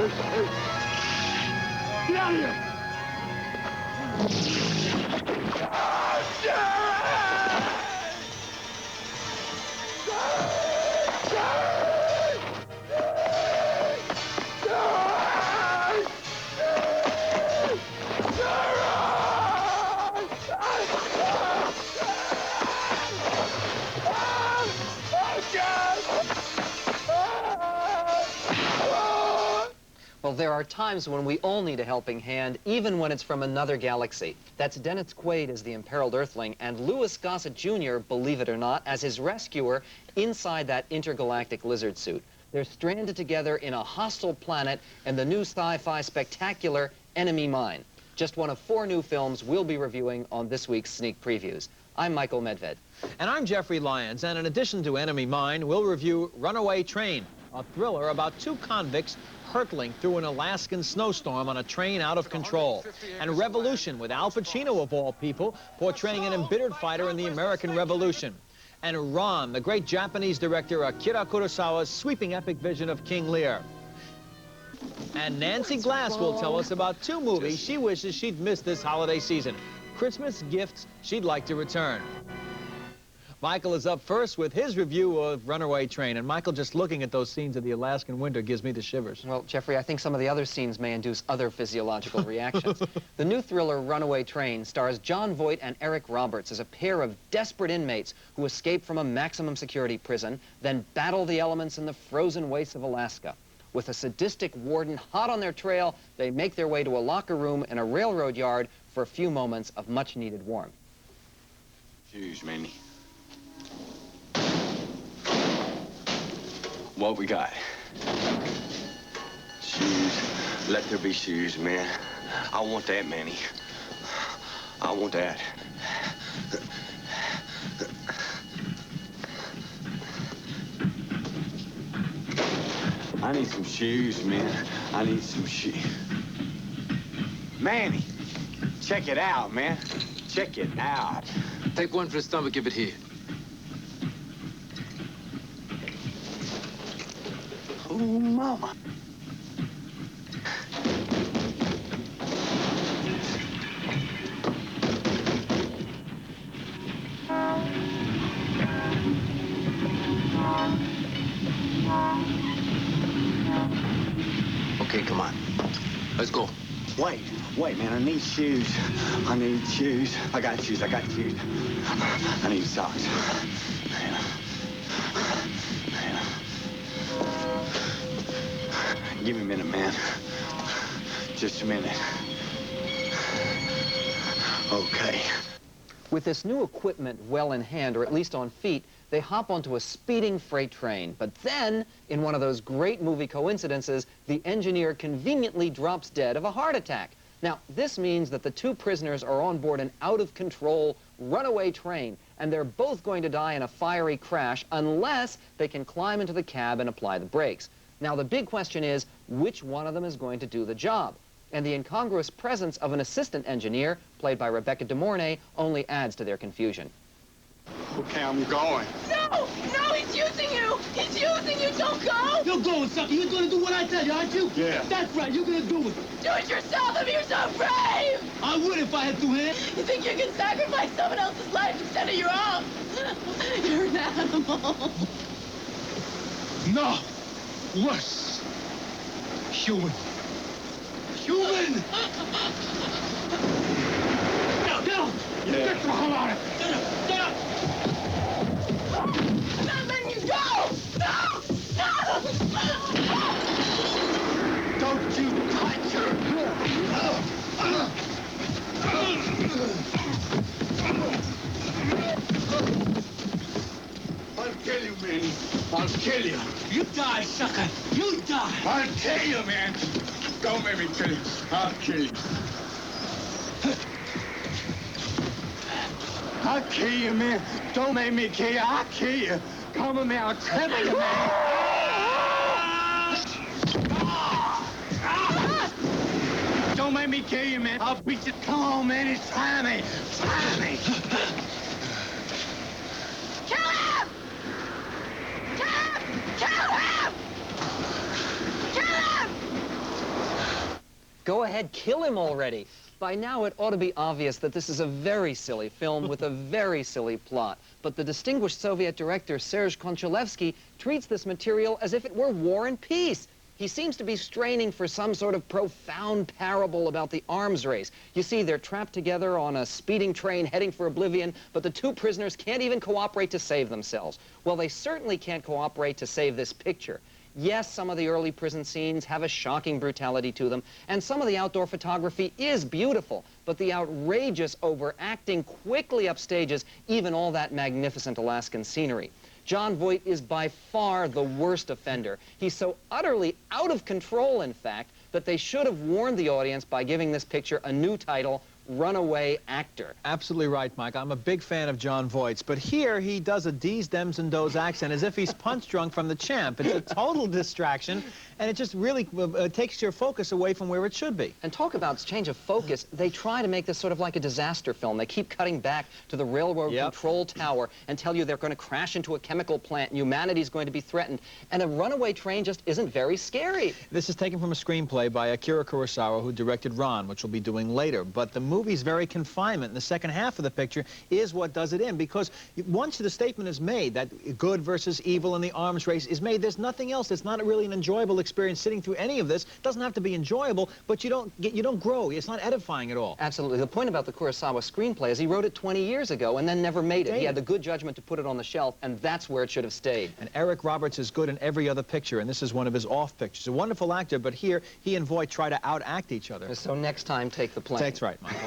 Get out of here! Well, there are times when we all need a helping hand, even when it's from another galaxy. That's Dennis Quaid as the imperiled Earthling, and Louis Gossett Jr., believe it or not, as his rescuer inside that intergalactic lizard suit. They're stranded together in a hostile planet in the new sci-fi spectacular Enemy Mine. Just one of 4 new films we'll be reviewing on this week's Sneak Previews. I'm Michael Medved. And I'm Jeffrey Lyons, and in addition to Enemy Mine, we'll review Runaway Train, a thriller about 2 convicts hurtling through an Alaskan snowstorm on a train out of control. And Revolution, with Al Pacino, of all people, portraying an embittered fighter in the American Revolution. And Ron, the great Japanese director Akira Kurosawa's sweeping epic vision of King Lear. And Nancy Glass will tell us about 2 movies she wishes she'd missed this holiday season. Christmas gifts she'd like to return. Michael is up first with his review of Runaway Train. And Michael, just looking at those scenes of the Alaskan winter gives me the shivers. Well, Jeffrey, I think some of the other scenes may induce other physiological reactions. The new thriller Runaway Train stars John Voight and Eric Roberts as a pair of desperate inmates who escape from a maximum security prison, then battle the elements in the frozen wastes of Alaska. With a sadistic warden hot on their trail, they make their way to a locker room in a railroad yard for a few moments of much-needed warmth. Shoes, Manny. What we got? Shoes. Let there be shoes, man. I want that, Manny. I want that. I need some shoes, man. I need some shoes. Manny, check it out, man. Check it out. Take one for the stomach, give it here. Oh, mama. Okay, come on. Let's go. Wait, man, I need shoes. I need shoes. I got shoes. I need socks. Give me a minute, man. Just a minute. Okay. With this new equipment well in hand, or at least on feet, they hop onto a speeding freight train. But then, in one of those great movie coincidences, the engineer conveniently drops dead of a heart attack. Now, this means that the 2 prisoners are on board an out-of-control runaway train, and they're both going to die in a fiery crash unless they can climb into the cab and apply the brakes. Now, the big question is, which one of them is going to do the job? And the incongruous presence of an assistant engineer, played by Rebecca De Mornay, only adds to their confusion. Okay, I'm going. No! No, he's using you! He's using you! Don't go! You're going, sucker. You're going to do what I tell you, aren't you? Yeah. That's right. You're going to do it. Do it yourself if you're so brave! I would if I had 2 hands. You think you can sacrifice someone else's life instead of your own? You're an animal. No. Worse. Human. Human! Get up! Yeah. Get the hell out of here! Get up! I'm not letting you go! No! No! Don't you touch her! I'll kill you, Manny. I'll kill you. You die, sucker! You die! I'll kill you, man. Don't make me kill you. I'll kill you. I'll kill you, man. Don't make me kill you. I'll kill you. Come on, man. I'll tell you, man. Don't make me kill you, man. I'll beat you. Come on, man. It's try me. Try me. Kill him! Kill him! Kill him! Kill him! Go ahead, kill him already. By now, it ought to be obvious that this is a very silly film with a very silly plot. But the distinguished Soviet director, Serge Konchalovsky, treats this material as if it were War and Peace. He seems to be straining for some sort of profound parable about the arms race. You see, they're trapped together on a speeding train heading for oblivion, but the two prisoners can't even cooperate to save themselves. Well, they certainly can't cooperate to save this picture. Yes, some of the early prison scenes have a shocking brutality to them, and some of the outdoor photography is beautiful, but the outrageous overacting quickly upstages even all that magnificent Alaskan scenery. Jon Voight is by far the worst offender. He's so utterly out of control, in fact, that they should have warned the audience by giving this picture a new title, Runaway Actor. Absolutely right, Mike. I'm a big fan of Jon Voight's, but here he does a D's, Dems, and Do's accent as if he's punch drunk from the Champ. It's a total distraction, and it just really takes your focus away from where it should be. And talk about change of focus. They try to make this sort of like a disaster film. They keep cutting back to the railroad control tower and tell you they're going to crash into a chemical plant and humanity's going to be threatened. And a runaway train just isn't very scary. This is taken from a screenplay by Akira Kurosawa, who directed Ron, which we'll be doing later. But the movie's very confinement. And the second half of the picture is what does it in, because once the statement is made that good versus evil in the arms race is made, there's nothing else. It's not really an enjoyable experience sitting through any of this. It doesn't have to be enjoyable, but you don't grow. It's not edifying at all. Absolutely. The point about the Kurosawa screenplay is he wrote it 20 years ago and then never made it. He had the good judgment to put it on the shelf, and that's where it should have stayed. And Eric Roberts is good in every other picture, and this is one of his off pictures. A wonderful actor, but here he and Voight try to outact each other. So next time, take the plane. That's right, Michael.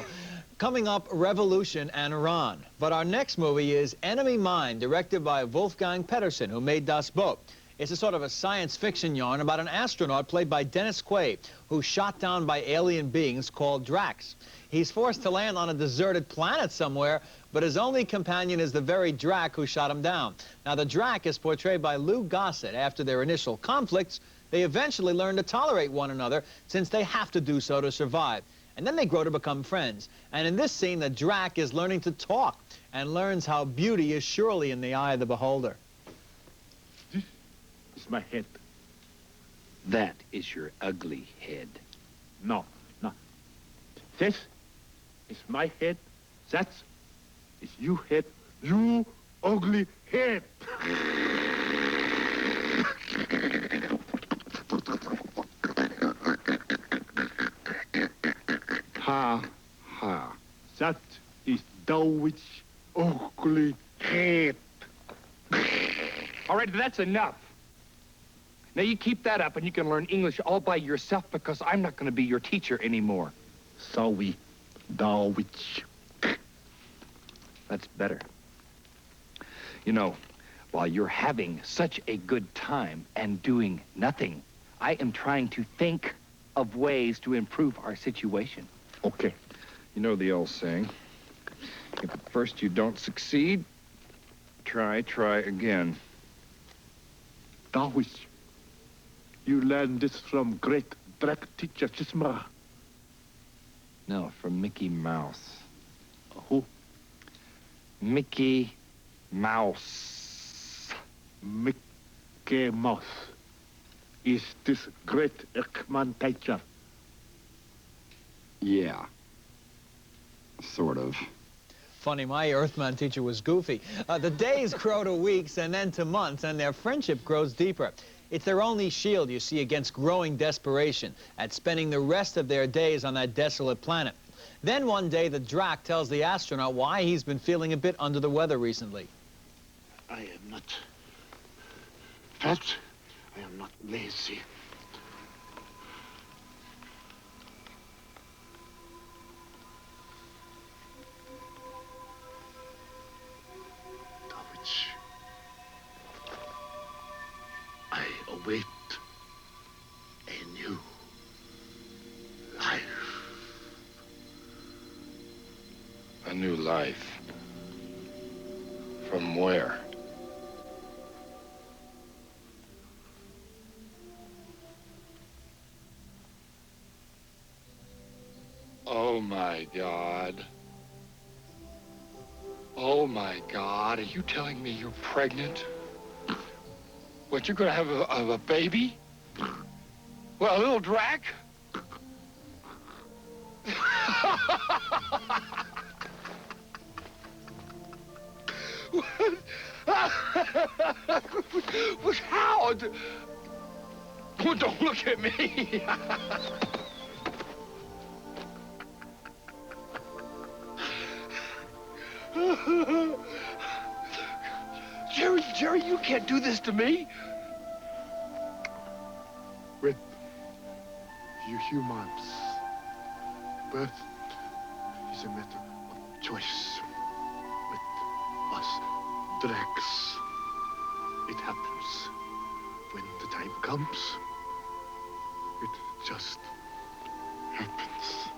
Coming up, Revolution and Ron. But our next movie is Enemy Mine, directed by Wolfgang Petersen, who made Das Boot. It's a sort of a science fiction yarn about an astronaut played by Dennis Quaid, who's shot down by alien beings called Drax. He's forced to land on a deserted planet somewhere, but his only companion is the very Drac who shot him down. Now, the Drac is portrayed by Lou Gossett. After their initial conflicts, they eventually learn to tolerate one another, since they have to do so to survive. And then they grow to become friends. And in this scene, the Drac is learning to talk and learns how beauty is surely in the eye of the beholder. This is my head. That is your ugly head. No. This is my head. That is you head. You ugly head. Ha, ha. That is Dawit's ugly head. All right, that's enough. Now you keep that up and you can learn English all by yourself, because I'm not going to be your teacher anymore. Sorry, Dawit. That's better. You know, while you're having such a good time and doing nothing, I am trying to think of ways to improve our situation. Okay. You know the old saying. If at first you don't succeed, try again. Dawit, you learned this from great Drac teacher Chismara. No, from Mickey Mouse. Who? Mickey Mouse. Mickey Mouse. Is this great Ekman teacher? Yeah. Sort of. Funny, my Earthman teacher was goofy. The days grow to weeks and then to months, and their friendship grows deeper. It's their only shield, you see, against growing desperation at spending the rest of their days on that desolate planet. Then one day, the Drac tells the astronaut why he's been feeling a bit under the weather recently. I am not fat. I am not lazy. I await a new life. A new life? From where? Oh my God. Oh my God, are you telling me you're pregnant? What, you're gonna have a baby? Well, a little Drac? What? How? Well, don't look at me. Jerry, you can't do this to me. With you humans, birth is a matter of choice. With us Dracs, it happens. When the time comes, it just happens.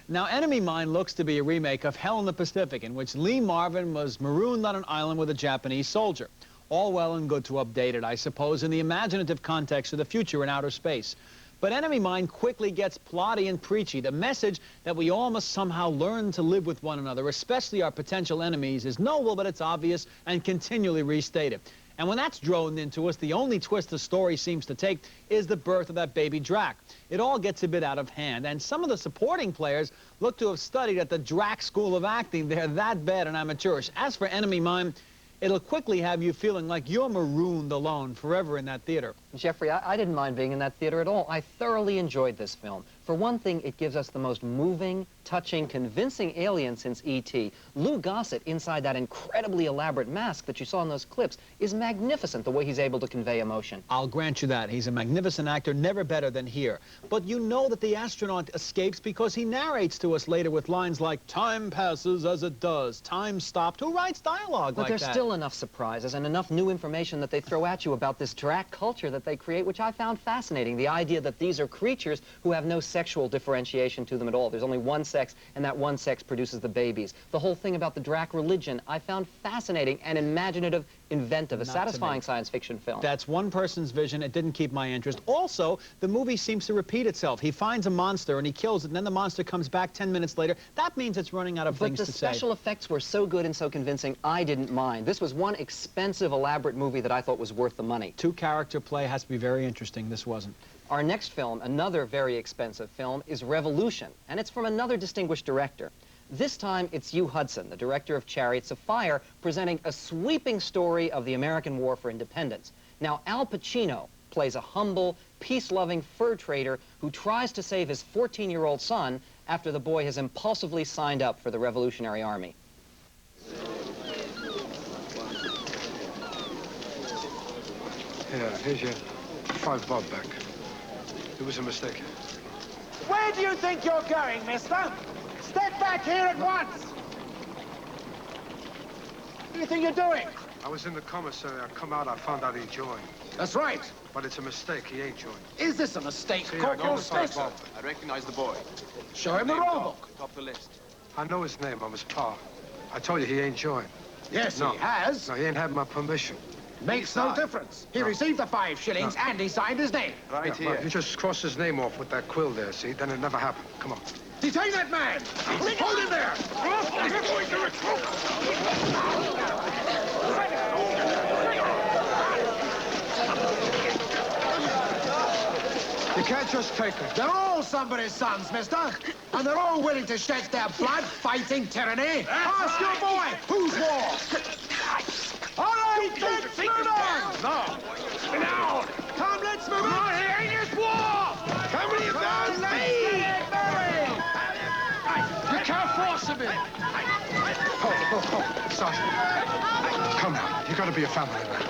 Now, Enemy Mine looks to be a remake of Hell in the Pacific, in which Lee Marvin was marooned on an island with a Japanese soldier. All well and good to update it, I suppose, in the imaginative context of the future in outer space. But Enemy Mine quickly gets plotty and preachy. The message that we all must somehow learn to live with one another, especially our potential enemies, is noble, but it's obvious and continually restated. And when that's droned into us, the only twist the story seems to take is the birth of that baby Drac. It all gets a bit out of hand, and some of the supporting players look to have studied at the Drac School of Acting. They're that bad and amateurish. As for Enemy Mine, it'll quickly have you feeling like you're marooned alone forever in that theater. Jeffrey, I didn't mind being in that theater at all. I thoroughly enjoyed this film. For one thing, it gives us the most moving, touching, convincing alien since E.T. Lou Gossett, inside that incredibly elaborate mask that you saw in those clips, is magnificent the way he's able to convey emotion. I'll grant you that. He's a magnificent actor, never better than here. But you know that the astronaut escapes because he narrates to us later with lines like, "Time passes as it does, time stopped." Who writes dialogue like that? But there's still enough surprises and enough new information that they throw at you about this Drac culture that they create, which I found fascinating. The idea that these are creatures who have no sexual differentiation to them at all. There's only one sex, and that one sex produces the babies. The whole thing about the Drac religion, I found fascinating and imaginative, inventive, a satisfying science fiction film. That's one person's vision. It didn't keep my interest. Also, the movie seems to repeat itself. He finds a monster and he kills it, and then the monster comes back 10 minutes later. That means it's running out of things to say. But the special effects were so good and so convincing, I didn't mind. This was one expensive, elaborate movie that I thought was worth the money. Two-character play has to be very interesting. This wasn't. Our next film, another very expensive film, is Revolution, and it's from another distinguished director. This time, it's Hugh Hudson, the director of Chariots of Fire, presenting a sweeping story of the American War for Independence. Now, Al Pacino plays a humble, peace-loving fur trader who tries to save his 14-year-old son after the boy has impulsively signed up for the Revolutionary Army. Yeah, here's your $5 back. It was a mistake. Where do you think you're going, mister? Step back here at once! What do you think you're doing? I was in the commissary. I come out, I found out he joined. That's right. But it's a mistake. He ain't joined. Is this a mistake, See, Corporal Spencer? I recognize the boy. Show him the roll book. Top the list. I know his name. I'm his pa. I told you he ain't joined. Yes, No. he has. No, he ain't had my permission. Makes no difference. He received the 5 shillings and he signed his name. Right Yeah, here. well, you just cross his name off with that quill there, see? Then it never happened. Come on. Detain that man! Hold him there! You can't just take him. They're all somebody's sons, mister. And they're all willing to shed their blood fighting tyranny. Ask your boy, who's war? All right, let's move on! No. Now. Come, let's move on! It ain't his war. How many of Let's them? get moving! You can't force him in. Oh, Sergeant. Come now. You gotta be a family man.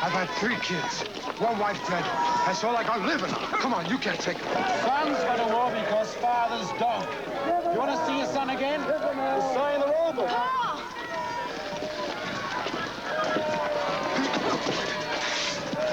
I've had 3 kids. 1 wife dead. That's all I got living on. Come on, you can't take it. Sons go to war because fathers don't. You want to see your son again? We'll sign the roll book.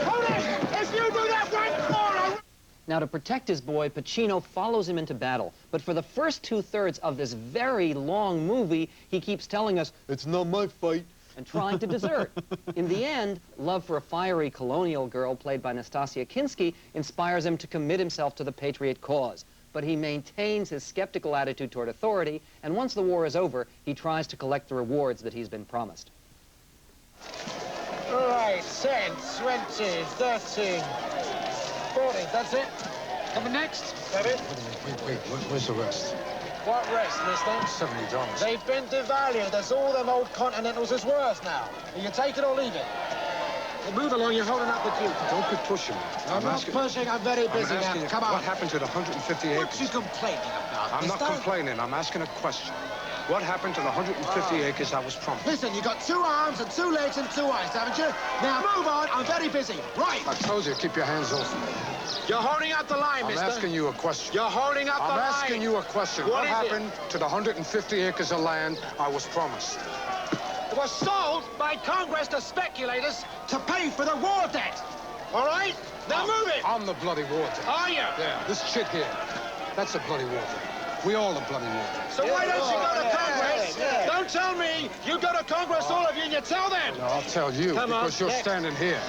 Hold it! If you do that once more, Now, to protect his boy, Pacino follows him into battle. But for the first 2/3 of this very long movie, he keeps telling us, "It's not my fight," and trying to desert. In the end, love for a fiery colonial girl played by Nastasia Kinski inspires him to commit himself to the patriot cause. But he maintains his skeptical attitude toward authority, and once the war is over, he tries to collect the rewards that he's been promised. All right, 10, 20, 30, 40. That's it. Coming next. That it? Wait. Where's the rest? What rest, mister? $70. They've been devalued. That's all them old Continentals is worth now. You take it or leave it. Well, move along, you're holding up the queue. Don't be pushing me. I'm not pushing, I'm very busy now. You, Come on. what happened to the 150 acres? What you complaining about, I'm mister? not complaining. I'm asking a question. What happened to the 150 acres I was promised? Listen, you got 2 arms and 2 legs and 2 eyes, haven't you? Now move on, I'm very busy. Right. I told you, keep your hands off me. You're holding up the line, mister. I'm asking you a question. You're holding up the line. I'm asking you a question. What happened to the 150 acres of land I was promised? It was sold by Congress to speculators to pay for the war debt. All right? Now move it. I'm the bloody war debt. Are you? Yeah, this shit here. That's a bloody war debt. We all the bloody war debt. So why don't you go to Congress? Don't tell me. You go to Congress, all of you, and you tell them. No, I'll tell you, Come on, because you're next. standing here.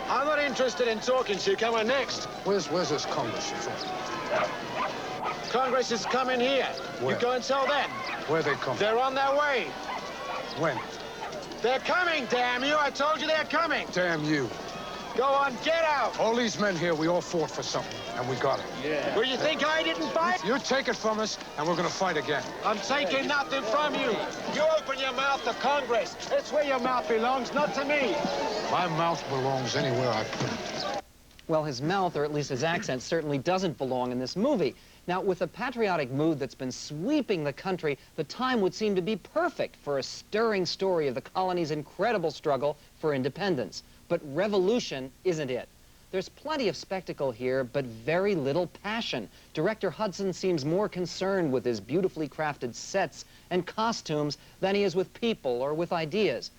I'm not interested in talking to you. Come on, next. Where's this Congress you're talking? Congress is coming here. Where? You go and tell them. Where they come? They're on their way. When? They're coming, damn you. I told you they're coming. Damn you. Go on, get out. All these men here, we all fought for something, and we got it. Yeah. Well, you think I didn't fight? You take it from us, and we're gonna fight again. I'm taking nothing from you. You open your mouth to Congress. It's where your mouth belongs, not to me. My mouth belongs anywhere I put it. Well, his mouth, or at least his accent, certainly doesn't belong in this movie. Now, with a patriotic mood that's been sweeping the country, the time would seem to be perfect for a stirring story of the colony's incredible struggle for independence. But revolution isn't it. There's plenty of spectacle here, but very little passion. Director Hudson seems more concerned with his beautifully crafted sets and costumes than he is with people or with ideas.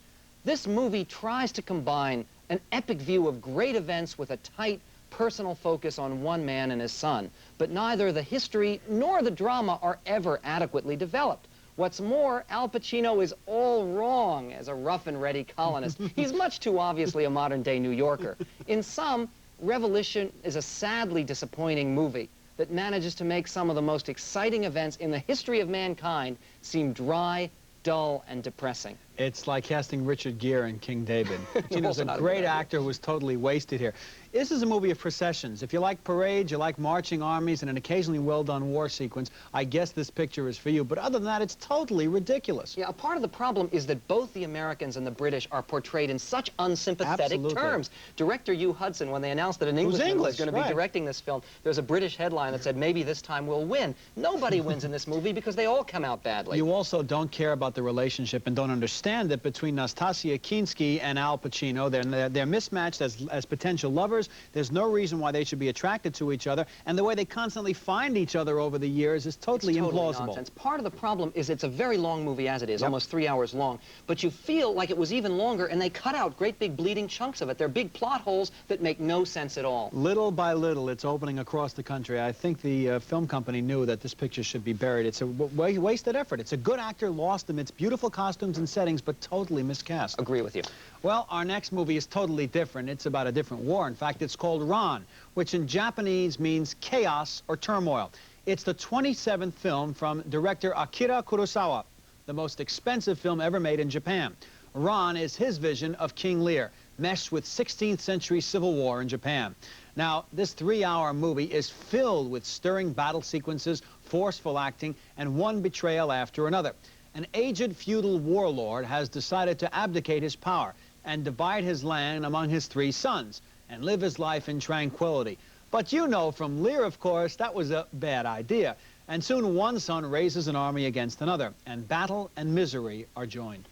This movie tries to combine an epic view of great events with a tight, personal focus on one man and his son. But neither the history nor the drama are ever adequately developed. What's more, Al Pacino is all wrong as a rough and ready colonist. He's much too obviously a modern-day New Yorker. In sum, Revolution is a sadly disappointing movie that manages to make some of the most exciting events in the history of mankind seem dry, dull, and depressing. It's like casting Richard Gere in King David. Pacino's a great actor who was totally wasted here. This is a movie of processions. If you like parades, you like marching armies, and an occasionally well-done war sequence, I guess this picture is for you. But other than that, it's totally ridiculous. Yeah, a part of the problem is that both the Americans and the British are portrayed in such unsympathetic terms. Director Hugh Hudson, when they announced that an Englishman was going to be directing this film, there's a British headline that said, maybe this time we'll win. Nobody wins in this movie because they all come out badly. You also don't care about the relationship and don't understand that between Nastasia Kinski and Al Pacino, they're mismatched as potential lovers. There's no reason why they should be attracted to each other, and the way they constantly find each other over the years is totally implausible. Nonsense. Part of the problem is it's a very long movie as it is, almost 3 hours long, but you feel like it was even longer, and they cut out great big bleeding chunks of it. They're big plot holes that make no sense at all. Little by little, it's opening across the country. I think the film company knew that this picture should be buried. It's a wasted effort. It's a good actor lost amidst beautiful costumes and settings, but totally miscast. Agree with you. Well, our next movie is totally different. It's about a different war. In fact, it's called Ran, which in Japanese means chaos or turmoil. It's the 27th film from director Akira Kurosawa, the most expensive film ever made in Japan. Ran is his vision of King Lear, meshed with 16th century civil war in Japan. Now, this 3-hour movie is filled with stirring battle sequences, forceful acting, and one betrayal after another. An aged feudal warlord has decided to abdicate his power and divide his land among his 3 sons and live his life in tranquility. But you know from Lear, of course, that was a bad idea. And soon one son raises an army against another, and battle and misery are joined.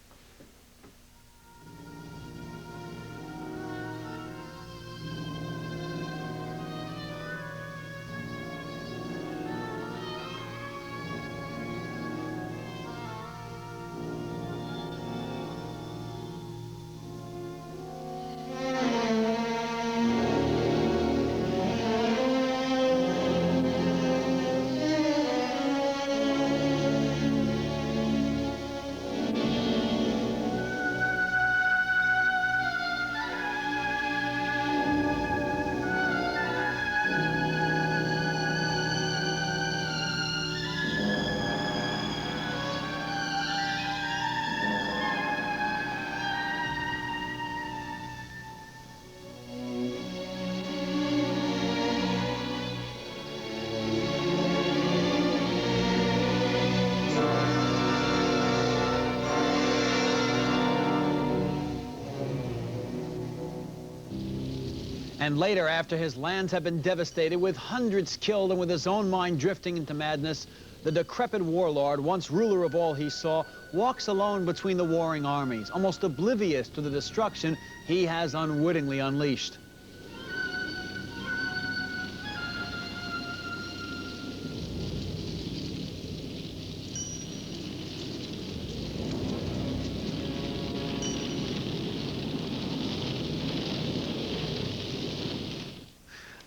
And later, after his lands have been devastated with hundreds killed and with his own mind drifting into madness, the decrepit warlord, once ruler of all he saw, walks alone between the warring armies, almost oblivious to the destruction he has unwittingly unleashed.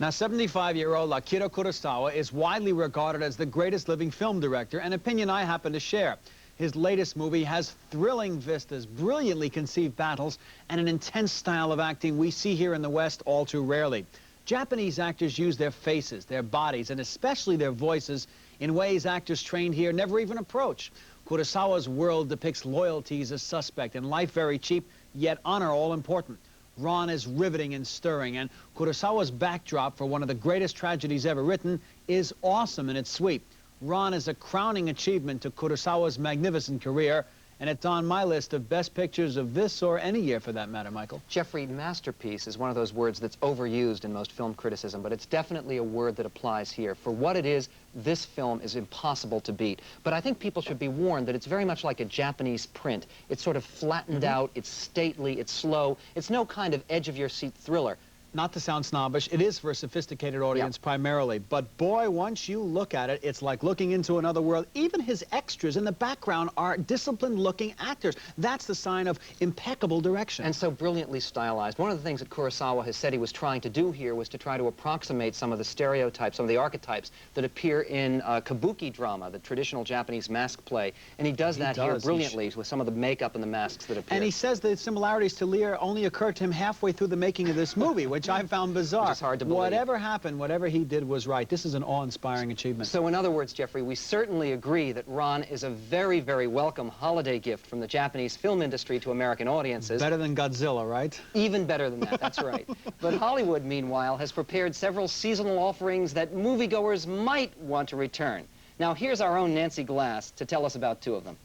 Now, 75-year-old Akira Kurosawa is widely regarded as the greatest living film director, an opinion I happen to share. His latest movie has thrilling vistas, brilliantly conceived battles, and an intense style of acting we see here in the West all too rarely. Japanese actors use their faces, their bodies, and especially their voices in ways actors trained here never even approach. Kurosawa's world depicts loyalty as a suspect and life very cheap, yet honor all important. Ron is riveting and stirring, and Kurosawa's backdrop for one of the greatest tragedies ever written is awesome in its sweep. Ron is a crowning achievement to Kurosawa's magnificent career, and it's on my list of best pictures of this or any year for that matter, Michael. Jeffrey, masterpiece is one of those words that's overused in most film criticism, but it's definitely a word that applies here. For what it is, this film is impossible to beat. But I think people should be warned that it's very much like a Japanese print. It's sort of flattened out, it's stately, it's slow. It's no kind of edge-of-your-seat thriller. Not to sound snobbish, it is for a sophisticated audience primarily, but boy, once you look at it, it's like looking into another world. Even his extras in the background are disciplined-looking actors. That's the sign of impeccable direction. And so brilliantly stylized. One of the things that Kurosawa has said he was trying to do here was to try to approximate some of the stereotypes, some of the archetypes that appear in kabuki drama, the traditional Japanese mask play, and he does that here brilliantly with some of the makeup and the masks that appear. And he says the similarities to Lear only occurred to him halfway through the making of this movie, which I found bizarre. Which is hard to believe. Whatever happened, whatever he did was right. This is an awe-inspiring achievement. So in other words, Jeffrey, we certainly agree that Ron is a very, very welcome holiday gift from the Japanese film industry to American audiences. Better than Godzilla, right? Even better than that, that's right. But Hollywood, meanwhile, has prepared several seasonal offerings that moviegoers might want to return. Now, here's our own Nancy Glass to tell us about two of them.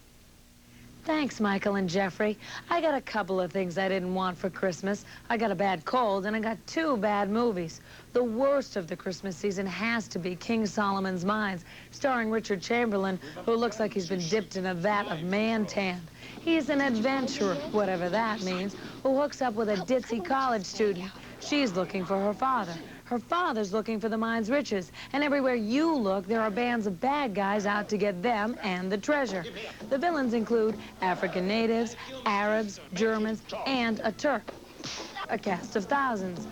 Thanks, Michael and Jeffrey. I got a couple of things I didn't want for Christmas. I got a bad cold, and I got two bad movies. The worst of the Christmas season has to be King Solomon's Mines, starring Richard Chamberlain, who looks like he's been dipped in a vat of man-tan. He's an adventurer, whatever that means, who hooks up with a ditzy college student. She's looking for her father. Her father's looking for the mine's riches, and everywhere you look, there are bands of bad guys out to get them and the treasure. The villains include African natives, Arabs, Germans, and a Turk. A cast of thousands.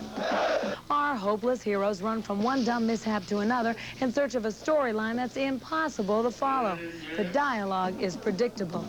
Our hopeless heroes run from one dumb mishap to another in search of a storyline that's impossible to follow. The dialogue is predictable.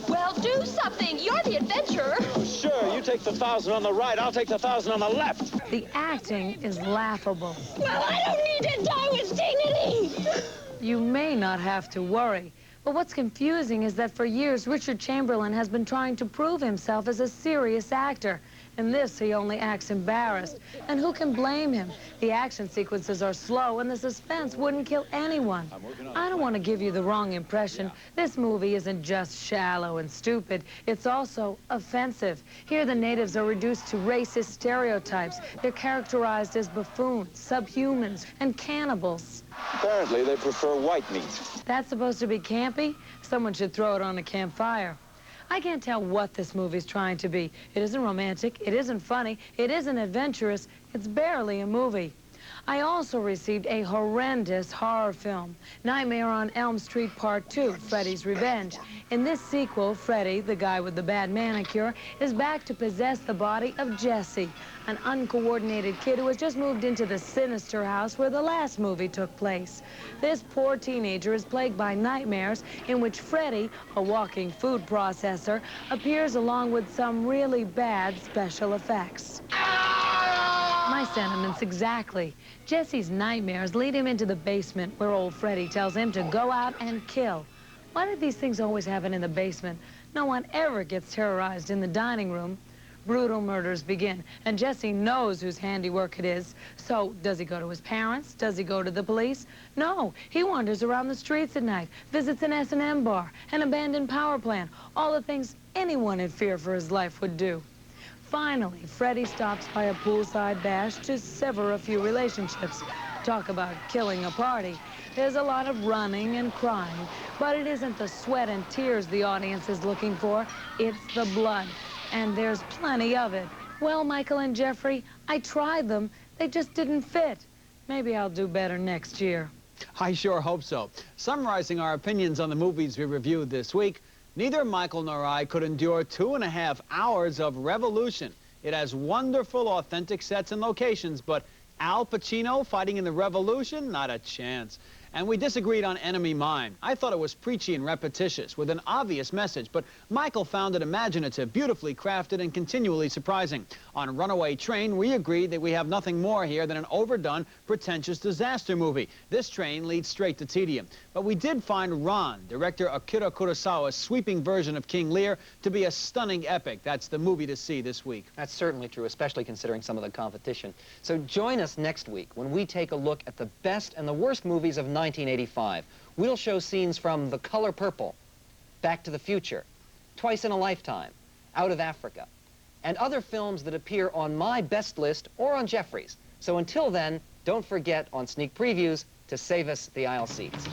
Well, do something. You're the adventurer. Sure, you take the 1,000 on the right, I'll take the 1,000 on the left. The acting is laughable. Well, I don't need to die with dignity. You may not have to worry. But what's confusing is that for years, Richard Chamberlain has been trying to prove himself as a serious actor. In this, he only acts embarrassed. And who can blame him? The action sequences are slow, and the suspense wouldn't kill anyone. I don't want to give you the wrong impression. This movie isn't just shallow and stupid. It's also offensive. Here, the natives are reduced to racist stereotypes. They're characterized as buffoons, subhumans, and cannibals. Apparently, they prefer white meat. That's supposed to be campy? Someone should throw it on a campfire. I can't tell what this movie's trying to be. It isn't romantic, it isn't funny, it isn't adventurous, it's barely a movie. I also received a horrendous horror film, Nightmare on Elm Street Part 2, Freddy's Revenge. In this sequel, Freddy, the guy with the bad manicure, is back to possess the body of Jesse, an uncoordinated kid who has just moved into the sinister house where the last movie took place. This poor teenager is plagued by nightmares in which Freddy, a walking food processor, appears along with some really bad special effects. My sentiments exactly. Jesse's nightmares lead him into the basement where old Freddy tells him to go out and kill. Why do these things always happen in the basement? No one ever gets terrorized in the dining room. Brutal murders begin, and Jesse knows whose handiwork it is. So, does he go to his parents? Does he go to the police? No, he wanders around the streets at night, visits an S&M bar, an abandoned power plant, all the things anyone in fear for his life would do. finally, Freddie stops by a poolside bash to sever a few relationships. Talk about killing a party. There's a lot of running and crying, but it isn't the sweat and tears the audience is looking for. It's the blood, and there's plenty of it. Well, Michael and Jeffrey, I tried them. They just didn't fit. Maybe I'll do better next year. I sure hope so. Summarizing our opinions on the movies we reviewed this week, neither Michael nor I could endure 2.5 hours of revolution. It has wonderful, authentic sets and locations, but Al Pacino fighting in the Revolution? Not a chance. And we disagreed on Enemy Mine. I thought it was preachy and repetitious with an obvious message, but Michael found it imaginative, beautifully crafted, and continually surprising. On Runaway Train, we agreed that we have nothing more here than an overdone, pretentious disaster movie. This train leads straight to tedium. But we did find Ran, director Akira Kurosawa's sweeping version of King Lear, to be a stunning epic. That's the movie to see this week. That's certainly true, especially considering some of the competition. So join us next week when we take a look at the best and the worst movies of 1985. We'll show scenes from The Color Purple, Back to the Future, Twice in a Lifetime, Out of Africa, and other films that appear on my best list or on Jeffrey's. So until then, don't forget on sneak previews to save us the aisle seats.